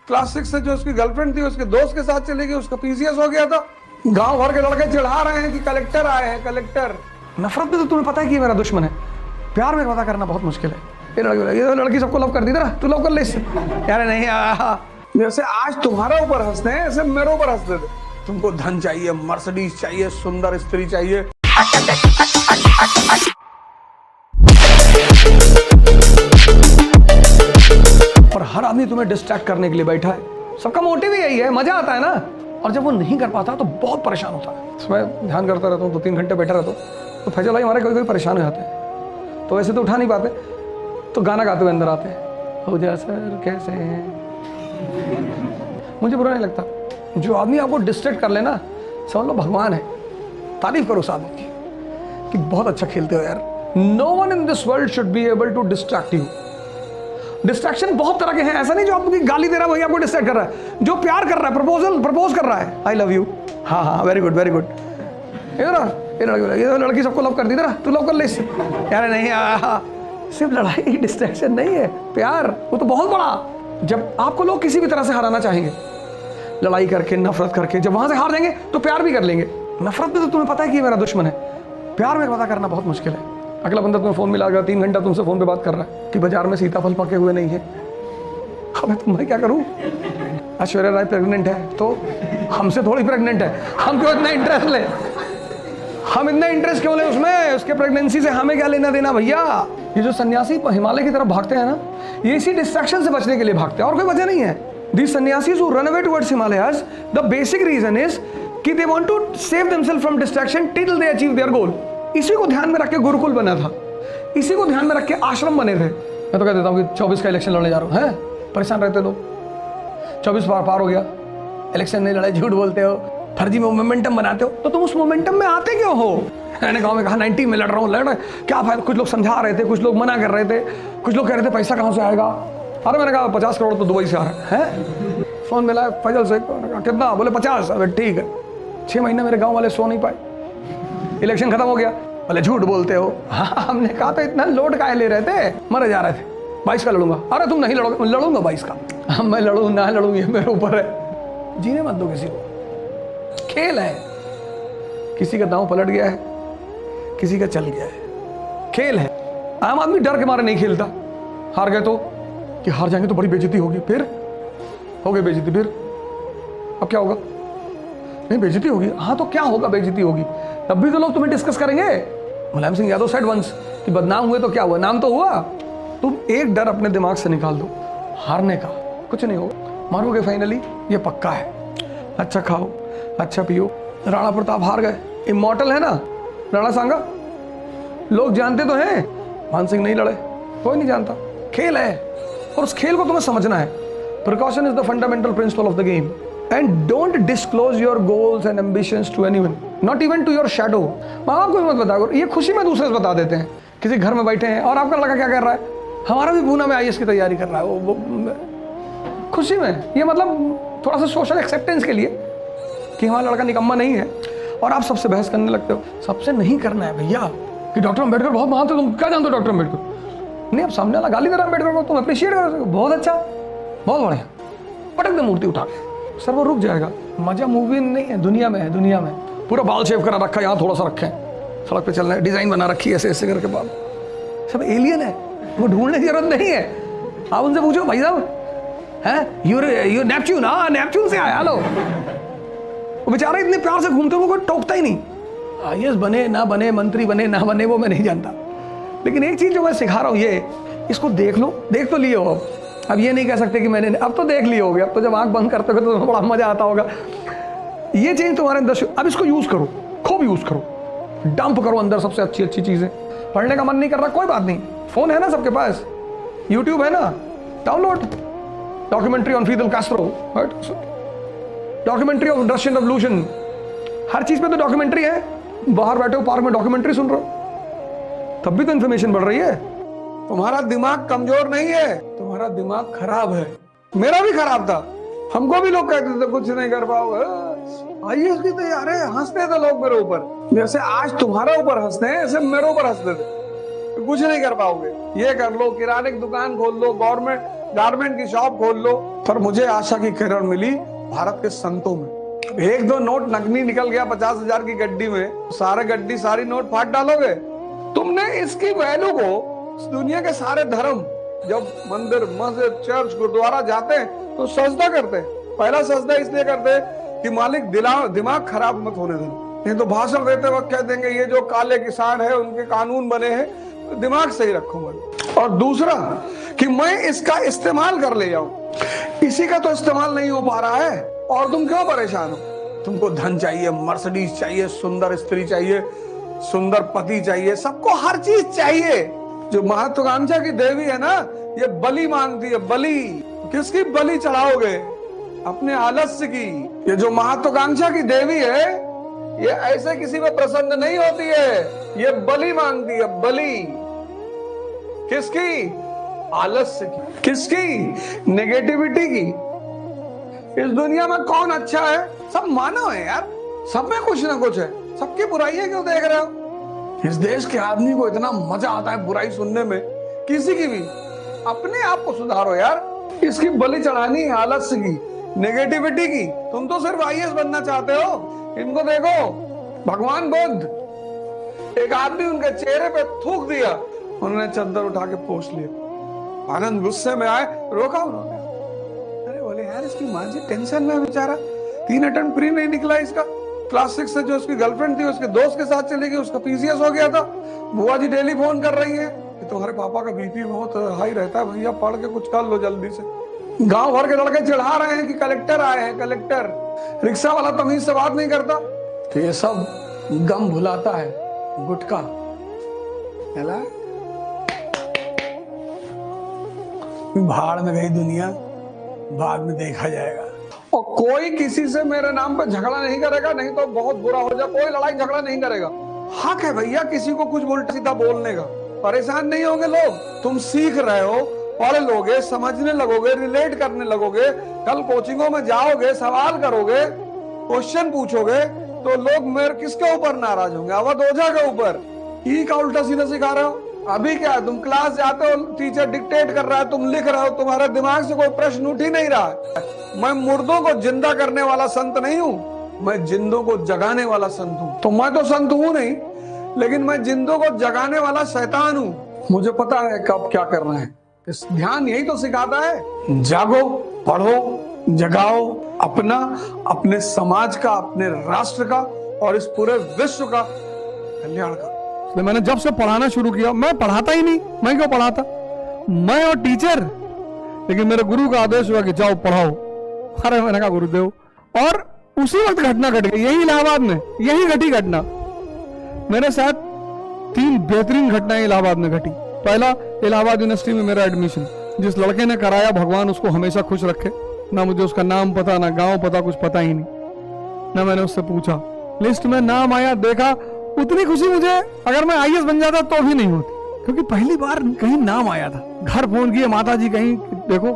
Class 6 से जो उसकी गर्लफ्रेंड थी उसके दोस्त के साथ चली गई, उसका पीसीएस हो गया था। गांव भर के लड़के चिढ़ा रहे हैं कि कलेक्टर आए हैं, कलेक्टर। नफरत में तो तुम्हें पता है कि ये मेरा दुश्मन है, प्यार में पता करना बहुत मुश्किल है। ये लड़की सबको लव कर दी ना, तू लव कर ले इससे। यार नहीं, जैसे आज तुम्हारे ऊपर हंसते हैं ऐसे मेरे ऊपर हंसते थे। तुमको धन चाहिए, मर्सिडीज चाहिए, सुंदर स्त्री चाहिए। और हर आदमी तुम्हें डिस्ट्रैक्ट करने के लिए बैठा है। सबका मोटिव ही यही है, मजा आता है ना। और जब वो नहीं कर पाता तो बहुत परेशान होता है। मैं ध्यान करता रहता हूँ, 2-3 घंटे बैठा रहता हूँ तो फैजल भाई हमारे कोई परेशान हो जाते हैं, तो वैसे तो उठा नहीं पाते, तो गाना गाते हुए अंदर आते हैं, हो जा सर कैसे हैं। मुझे बुरा नहीं लगता। जो आदमी आपको डिस्ट्रैक्ट कर लेना, समझ लो भगवान है। तारीफ करो उस आदमी की कि बहुत अच्छा खेलते हो यार। No one in this world should be able to distract you. Distraction बहुत तरह के हैं, ऐसा नहीं जो आपकी गाली दे रहा है वही आपको डिस्ट्रैक्ट कर रहा है। जो प्यार कर रहा है, प्रपोज कर रहा है, आई लव यू, हाँ हाँ वेरी गुड वेरी गुड। ये लड़की सबको लव कर दी ना, तू लव कर ले इससे। यार नहीं, सिर्फ लड़ाई डिस्ट्रैक्शन नहीं है, प्यार वो तो बहुत बड़ा। जब आपको लोग किसी भी तरह से हराना चाहेंगे, लड़ाई करके, नफरत करके, जब वहां से हार जाएंगे तो प्यार भी कर लेंगे। नफरत में तो तुम्हें पता है कि ये मेरा दुश्मन है, प्यार में पता करना बहुत मुश्किल है। अगला बंदा तुम्हें फोन मिला, 3 घंटा तुमसे फोन पे बात कर रहा है कि बाजार में सीताफल पके हुए नहीं है। अब मैं क्या करूं? ऐश्वर्या राय प्रेग्नेंट है तो हमसे थोड़ी प्रेग्नेंट है, हम क्यों इतना इंटरेस्ट ले? हम इतना इंटरेस्ट क्यों ले उसमें? उसके प्रेगनेंसी से हमें क्या लेना देना भैया? ये जो सन्यासी हिमालय की तरफ भागते हैं ना, ये इसी डिस्ट्रैक्शन से बचने के लिए भागते हैं और कोई वजह नहीं है। These sannyasis who run away towards Himalayas, the basic reason is कि they want to save themselves from distraction till they achieve their goal। इसी को ध्यान में रख के गुरुकुल बना था, इसी को ध्यान में रख के आश्रम बने थे। मैं तो कह देता हूँ कि 24 का इलेक्शन लड़ने जा रहा हूँ, हैं परेशान रहते लोग। 24 पार हो गया, इलेक्शन नहीं लड़े, झूठ बोलते हो, फर्जी में मोमेंटम बनाते हो, तो तुम उस मोमेंटम में आते क्यों हो? मैंने गाँव में कहा 90 में लड़ रहा हूँ, क्या फायदा? कुछ लोग समझा रहे थे, कुछ लोग मना कर रहे थे, कुछ लोग कह रहे थे पैसा कहाँ से आएगा। अरे मैंने कहा 50 करोड़ तो दुबई से आ रहा है। फोन मिला फैजल से, कितना? बोले 50। अरे ठीक है। 6 महीने मेरे गांव वाले सो नहीं पाए, इलेक्शन खत्म हो गया। बोले झूठ बोलते हो। हाँ, हमने कहा तो इतना लोड काहे ले रहे थे? मरे जा रहे थे। 22 का लड़ूंगा। अरे तुम नहीं लड़ोगे। लड़ूंगा 22 का। मैं लड़ूँ ना लड़ूँ ये मेरे ऊपर है। जीने मत दो किसी को, खेल है। किसी का दांव पलट गया है, किसी का चल गया है, खेल है। आम आदमी डर के मारे नहीं खेलता। हार गए तो कि हार जाएंगे तो बड़ी बेइज्जती होगी, फिर हो गई बेइज्जती, फिर अब क्या होगा? नहीं बेइज्जती होगी, हाँ तो क्या होगा? बेइज्जती होगी, तब भी तो लोग तुम्हें डिस्कस करेंगे। मुलायम सिंह यादव सेड वंस कि बदनाम हुए तो क्या हुआ, नाम तो हुआ। तुम एक डर अपने दिमाग से निकाल दो, हारने का। कुछ नहीं होगा, मारोगे फाइनली, ये पक्का है। अच्छा खाओ, अच्छा पियो। राणा प्रताप हार गए, इमॉर्टल है ना राणा सांगा, लोग जानते तो हैं। मान सिंह नहीं लड़े, कोई नहीं जानता, खेल है और उस खेल को तुम्हें समझना है। Precaution is the fundamental principle of the game, and don't disclose your goals and ambitions to anyone, not even to your shadow। माँ बाप को भी मत बताया करो, ये खुशी में दूसरे से बता देते हैं। किसी घर में बैठे हैं और आपका लड़का क्या कर रहा है? हमारा भी पूना में IAS की तैयारी कर रहा है, वो खुशी में। ये मतलब थोड़ा सा सोशल एक्सेप्टेंस के लिए कि हमारा लड़का निकम्मा नहीं है, और आप सबसे बहस करने लगते हो। सबसे नहीं करना है भैया कि डॉक्टर अम्बेडकर बहुत महान थे, तुम क्या जानते हो डॉक्टर अम्बेडकर? नहीं, अब सामने वाला गाली दे रहा है अम्बेडकर को, तुम अप्रिशिएट करो, बहुत अच्छा, बहुत बढ़िया, पटक दे मूर्ति उठा के, सर वो रुक जाएगा। मजा मूवी नहीं है, दुनिया में है। दुनिया में पूरा बाल शेव करा रखा है, यहाँ थोड़ा सा रखे हैं, सड़क पे चलना है, डिजाइन बना रखी है ऐसे ऐसे करके बाल, सब एलियन है, वो ढूंढने की जरूरत नहीं है। आप उनसे पूछो भाई साहब हैं यू नेपच्यून? हाँ नेपच्यून से आया। हेलो, वो बेचारे इतने प्यार से घूमते हैं, कोई टोकता ही नहीं। IAS बने ना बने, मंत्री बने ना बने, वो मैं नहीं जानता, लेकिन एक चीज जो मैं सिखा रहा हूँ, ये इसको देख लो। देख तो लिए हो, अब ये नहीं कह सकते कि मैंने, अब तो देख लिए होगे, अब तो जब आंख बंद करते हो तो बड़ा मजा आता होगा। ये चीज तुम्हारे अंदर, अब इसको यूज करो, खूब यूज करो, डंप करो अंदर सबसे अच्छी अच्छी चीजें। पढ़ने का मन नहीं कर रहा, कोई बात नहीं, फोन है ना सबके पास, यूट्यूब है ना, download documentary on Fidel Castro, documentary of Russian revolution, हर चीज पे तो डॉक्यूमेंट्री है। बाहर बैठे हो पार्क में, डॉक्यूमेंट्री सुन रहे हो, तब भी तो इन्फॉर्मेशन बढ़ रही है। तुम्हारा दिमाग कमजोर नहीं है, तुम्हारा दिमाग खराब है। मेरा भी खराब था, हमको भी लोग कहते थे कुछ नहीं कर पाओगे, IAS की तैयारी, हंसते थे लोग मेरे ऊपर। जैसे आज तुम्हारे ऊपर हंसते हैं ऐसे मेरे ऊपर हंसते थे, कुछ नहीं कर पाओगे, ये कर लो, किराने की दुकान खोल लो, गवर्नमेंट गारमेंट की शॉप खोल लो। पर मुझे आशा की किरण मिली भारत के संतों में। एक दो नोट नकली निकल गया 50,000 की गड्डी में, सारे गड्डी सारी नोट फाड़ डालोगे। तुमने इसकी वैल्यू को, दुनिया के सारे धर्म जब मंदिर मस्जिद चर्च गुरुद्वारा जाते हैं तो सजदा करते हैं। पहला सजदा इसलिए करते हैं कि मालिक दिमाग खराब मत होने देना, नहीं तो भाषण देते वक्त कह देंगे ये जो काले किसान है उनके कानून बने हैं, तो दिमाग सही रखूंगा। और दूसरा कि मैं इसका इस्तेमाल कर ले जाऊं, इसी का तो इस्तेमाल नहीं हो पा रहा है और तुम क्यों परेशान हो? तुमको धन चाहिए, मर्सिडीज चाहिए, सुंदर स्त्री चाहिए, सुंदर पति चाहिए, सबको हर चीज चाहिए। जो महत्वाकांक्षा की देवी है ना, ये बलि मांगती है। बलि किसकी बलि चढ़ाओगे? अपने आलस्य की। ये जो महत्वाकांक्षा की देवी है ये ऐसे किसी में प्रसन्न नहीं होती है, ये बलि मांगती है। बलि किसकी? आलस्य की। किसकी? नेगेटिविटी की। इस दुनिया में कौन अच्छा है? सब मानव है यार, सब में कुछ ना कुछ है, सबकी बुराइयां क्यों देख रहे हो? इस देश के आदमी को इतना मजा आता है बुराई सुनने में, किसी की भी। अपने आप को सुधारो यार। इसकी बलि चढ़ानी है आलस्य की, नेगेटिविटी की। तुम तो सिर्फ आईएएस बनना चाहते हो। इनको देखो, भगवान बुद्ध, एक आदमी उनके चेहरे पे थूक दिया, उन्होंने चद्दर उठा के पोंछ लिया। आनंद गुस्से में आए, रोका उन्होंने। अरे बोले यार इसकी मां जी टेंशन में बेचारा, 3 अटेम्प्ट प्री नहीं निकला इसका। क्लास 6 से जो उसकी गर्लफ्रेंड थी उसके दोस्त के साथ चली गई, उसका पीसीएस हो गया था। बुआ जी डेली फोन कर रही है कि तुम्हारे पापा का बीपी बहुत हाई रहता है, भैया पढ़ के कुछ कर लो जल्दी से। गांव भर के लड़के चिढ़ा रहे हैं कि कलेक्टर आए हैं, कलेक्टर। रिक्शा वाला तमीज से बात नहीं करता। तो ये सब गम भुलाता है गुटखा। भाड़ में गई दुनिया, बाद में देखा जाएगा। और कोई किसी से मेरे नाम पर झगड़ा नहीं करेगा, नहीं तो बहुत बुरा हो जाए। कोई लड़ाई झगड़ा नहीं करेगा। हक है भैया किसी को कुछ उल्टा सीधा बोलने का। परेशान नहीं होंगे लोग। तुम सीख रहे हो, पढ़ लोगे, समझने लगोगे, रिलेट करने लगोगे। कल कोचिंगों में जाओगे, सवाल करोगे, क्वेश्चन पूछोगे, तो लोग मेरे किसके ऊपर नाराज होंगे? अवध ओझा के ऊपर। ही का उल्टा सीधा सिखा रहे हो। अभी क्या है, तुम क्लास जाते हो, टीचर डिक्टेट कर रहा है, तुम लिख रहे हो, तुम्हारे दिमाग से कोई प्रश्न उठ ही नहीं रहा। मैं मुर्दों को जिंदा करने वाला संत नहीं हूँ, मैं जिंदों को जगाने वाला संत हूँ। तो मैं तो संत हूँ नहीं, लेकिन मैं जिंदों को जगाने वाला शैतान हूँ। मुझे पता है कब क्या करना है। इस ध्यान यही तो सिखाता है। जागो, पढ़ो, जगाओ अपना, अपने समाज का, अपने राष्ट्र का और इस पूरे विश्व का कल्याण का। तो मैंने जब से पढ़ाना शुरू किया, मैं पढ़ाता ही नहीं, मैं क्यों पढ़ाता, मैं और टीचर। लेकिन मेरे गुरु का आदेश हुआ कि जाओ पढ़ाओ। अरे मैंने कहा गुरुदेव, और उसी वक्त घटना घट गई, यही इलाहाबाद में, यही घटी घटना। मेरे साथ 3 बेहतरीन घटनाएं इलाहाबाद में घटी। पहला, इलाहाबाद यूनिवर्सिटी में मेरा एडमिशन, जिस लड़के ने कराया भगवान उसको हमेशा खुश रखे। ना मुझे उसका नाम पता, ना गांव पता, कुछ पता ही नहीं। ना मैंने उससे पूछा, लिस्ट में नाम आया, देखा, उतनी खुशी मुझे अगर मैं आईएएस बन जाता तो भी नहीं होती, क्योंकि पहली बार कहीं नाम आया था। घर फोन किए माता जी कहीं, देखो